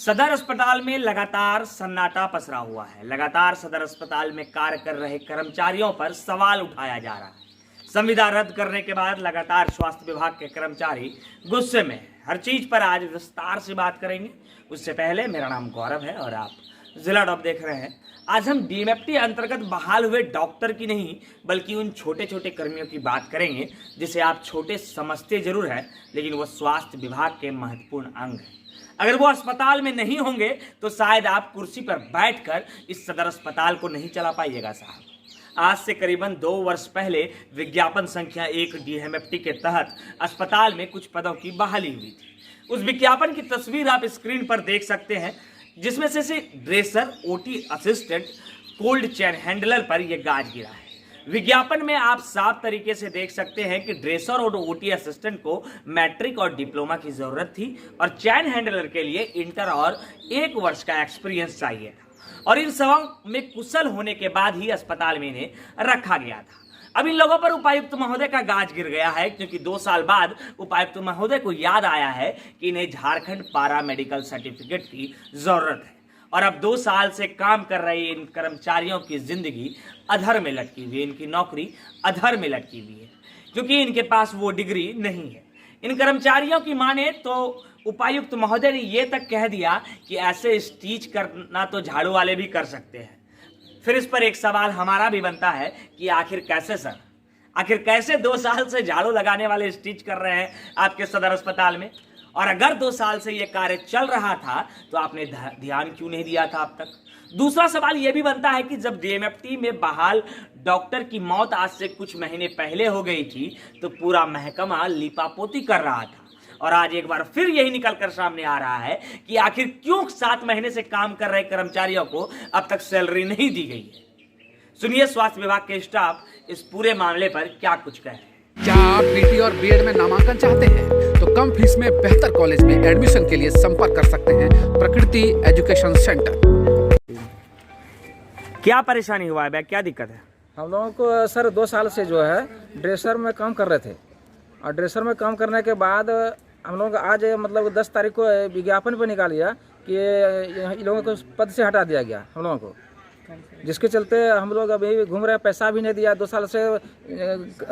सदर अस्पताल में लगातार सन्नाटा पसरा हुआ है। लगातार सदर अस्पताल में कार्य कर रहे कर्मचारियों पर सवाल उठाया जा रहा है। संविदा रद्द करने के बाद लगातार स्वास्थ्य विभाग के कर्मचारी गुस्से में हैं। हर चीज पर आज विस्तार से बात करेंगे। उससे पहले मेरा नाम गौरव है और आप जिला डॉप देख रहे हैं। आज हम डीएमएफटी अंतर्गत बहाल हुए डॉक्टर की नहीं बल्कि उन छोटे छोटे कर्मियों की बात करेंगे जिसे आप छोटे समझते जरूर हैं, लेकिन वो स्वास्थ्य विभाग के महत्वपूर्ण अंग हैं। अगर वो अस्पताल में नहीं होंगे तो शायद आप कुर्सी पर बैठकर इस सदर अस्पताल को नहीं चला पाइएगा साहब। आज से करीबन 2 वर्ष पहले विज्ञापन संख्या 1 डीएमएफटी के तहत अस्पताल में कुछ पदों की बहाली हुई थी। उस विज्ञापन की तस्वीर आप स्क्रीन पर देख सकते हैं, जिसमें से dresser, OT assistant, cold chain handler पर यह गाज गिरा है। विज्ञापन में आप साफ तरीके से देख सकते हैं कि ड्रेसर और ओटी असिस्टेंट को मैट्रिक और डिप्लोमा की जरूरत थी और चैन हैंडलर के लिए इंटर और 1 वर्ष का एक्सपीरियंस चाहिए था, और इन सबों में कुशल होने के बाद ही अस्पताल में इन्हें रखा गया था। अब इन लोगों पर उपायुक्त महोदय का गाज गिर गया है, क्योंकि 2 साल बाद उपायुक्त महोदय को याद आया है कि इन्हें झारखंड पारा मेडिकल सर्टिफिकेट की जरूरत है, और अब 2 साल से काम कर रहे इन कर्मचारियों की जिंदगी अधर में लटकी हुई है, इनकी नौकरी अधर में लटकी हुई है, क्योंकि इनके पास वो डिग्री नहीं है। इन कर्मचारियों की माने तो उपायुक्त महोदय ने ये तक कह दिया कि ऐसे स्टीच करना तो झाड़ू वाले भी कर सकते हैं। फिर इस पर एक सवाल हमारा भी बनता है कि आखिर कैसे सर, आखिर कैसे 2 साल से झाड़ू लगाने वाले स्टिच कर रहे हैं आपके सदर अस्पताल में? और अगर 2 साल से ये कार्य चल रहा था तो आपने ध्यान क्यों नहीं दिया था अब तक? दूसरा सवाल यह भी बनता है कि जब डीएमएफटी में बहाल डॉक्टर की मौत आज से कुछ महीने पहले हो गई थी तो पूरा महकमा लिपापोती कर रहा था, और आज एक बार फिर यही निकलकर सामने आ रहा है कि आखिर क्यों 7 महीने से काम कर रहे कर्मचारियों को अब तक सैलरी नहीं दी गई है। सुनिए स्वास्थ्य विभाग के स्टाफ इस पूरे मामले पर क्या कुछ कह रहे हैं। क्या आप बीटी और बीएड में नामांकन चाहते हैं तो कम फीस में बेहतर कॉलेज में एडमिशन के लिए संपर्क कर सकते हैं प्रकृति एजुकेशन सेंटर। क्या परेशानी हुआ है, क्या दिक्कत है? हम लोगों को सर 2 साल से जो है ड्रेसर में काम कर रहे थे, और ड्रेसर में काम करने के बाद हम लोग आज मतलब 10 तारीख को विज्ञापन पर निकाल लिया कि इन लोगों को पद से हटा दिया गया हम लोगों को, जिसके चलते हम लोग अभी घूम रहे हैं। पैसा भी नहीं दिया, 2 साल से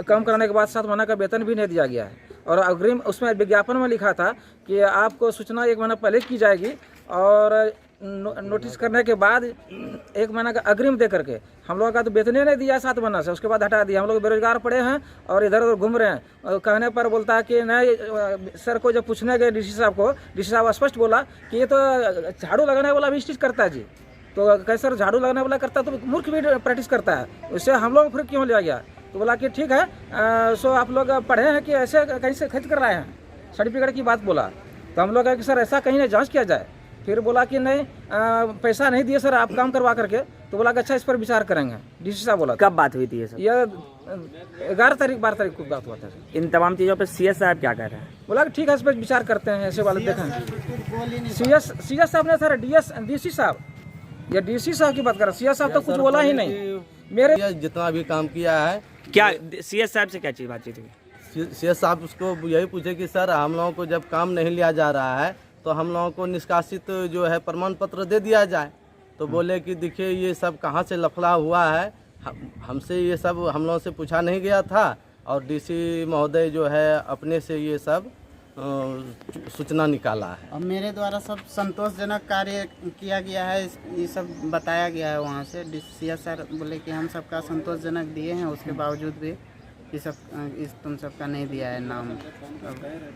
काम करने के बाद 7 महीने का वेतन भी नहीं दिया गया है, और अग्रिम उसमें विज्ञापन में लिखा था कि आपको सूचना 1 महीना पहले की जाएगी, और नोटिस करने के बाद 1 महीना का अग्रिम दे करके हम लोगों का तो वेतन नहीं दिया 7 महीना से, उसके बाद हटा दिया। हम लोग बेरोजगार पड़े हैं और इधर उधर घूम रहे हैं। और कहने पर बोलता है कि नहीं, सर को जब पूछने गए डीसी साहब को, डीसी साहब स्पष्ट बोला कि ये तो झाड़ू लगाने वाला भी स्टिच करता है जी। तो कैसे सर झाड़ू लगाने वाला करता है तो मूर्ख भी प्रैक्टिस करता है, उससे हम लोग फिर क्यों लिया गया? तो बोला कि ठीक है, सो आप लोग पढ़े हैं कि ऐसे कहीं से खरीद कर लाए हैं, सर्टिफिकेट की बात बोला। तो हम लोग कहा कि सर ऐसा कहीं नहीं, जांच किया जाए। फिर बोला कि नहीं, पैसा नहीं दिए सर आप काम करवा करके। तो बोला कि अच्छा इस पर विचार करेंगे, डीसी साहब बोला। कब बात हुई थी ये सब? यह 11 तारीख 12 तारीख को बात हुआ था। इन तमाम चीज़ों पे सीएस साहब क्या कह रहे हैं? बोला कि ठीक है इस पर विचार करते हैं, ऐसे वाले देखें। सीएस साहब ने सर डीसी साहब, या डीसी साहब की बात कर रहे हैं, सीएस साहब तो कुछ बोला ही नहीं। मेरे जितना भी काम किया है, क्या सीएस साहब से क्या चीज़ बातचीत हुई? सीएस साहब उसको यही पूछे कि सर हम लोगों को जब काम नहीं लिया जा रहा है तो हम लोगों को निष्कासित जो है प्रमाण पत्र दे दिया जाए। तो बोले कि देखिए ये सब कहाँ से लफड़ा हुआ है, हमसे ये सब हम लोगों से पूछा नहीं गया था, और डीसी महोदय जो है अपने से ये सब सूचना निकाला है। और मेरे द्वारा सब संतोषजनक कार्य किया गया है, ये सब बताया गया है वहाँ से। डीसी सर बोले कि हम सबका संतोषजनक दिए हैं, उसके बावजूद भी ये सब तुम सबका नहीं दिया है नाम।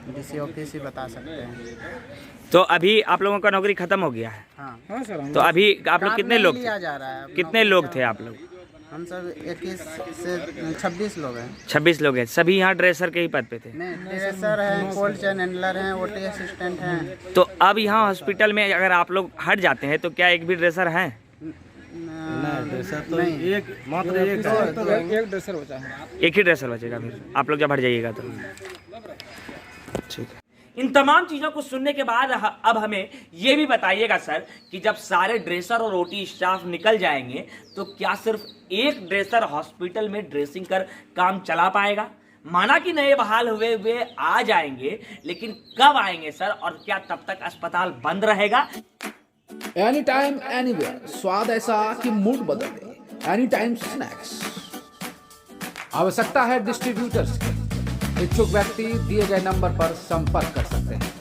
डीसी ऑफिस ही बता सकते हैं। तो अभी आप लोगों का नौकरी खत्म हो गया है? हाँ सर। तो अभी आप लोग कितने लोग लिया थे? जा रहा है। कितने लोग थे आप लोग? हम सब 21 से 26 लोग हैं। 26 लोग हैं। सभी यहाँ ड्रेसर के ही पद पे थे? नहीं, ड्रेसर हैं, कोल्ड चेन हैंडलर हैं, ओटी असिस्टेंट हैं। तो अब यहाँ हॉस्पिटल में अगर आप लोग हट जाते हैं तो क्या एक भी ड्रेसर हैं? ड्रेसर तो एक मात्र एक ड्रेसर बचा है, एक ही ड्रेसर बचेगा फिर आप लोग जब हट जाइएगा तो। ठीक है। इन तमाम चीज़ों को सुनने के बाद अब हमें ये भी बताइएगा सर कि जब सारे ड्रेसर और ओटी स्टाफ निकल जाएंगे तो क्या सिर्फ एक ड्रेसर हॉस्पिटल में ड्रेसिंग कर काम चला पाएगा? माना कि नए बहाल हुए वे आ जाएंगे, लेकिन कब आएंगे सर, और क्या तब तक अस्पताल बंद रहेगा? एनी टाइम एनीवेयर, स्वाद ऐसा कि मूड बदल दे। Any time snacks. आवश्यकता है डिस्ट्रीब्यूटर्स की। इच्छुक व्यक्ति दिए गए नंबर पर संपर्क कर सकते हैं।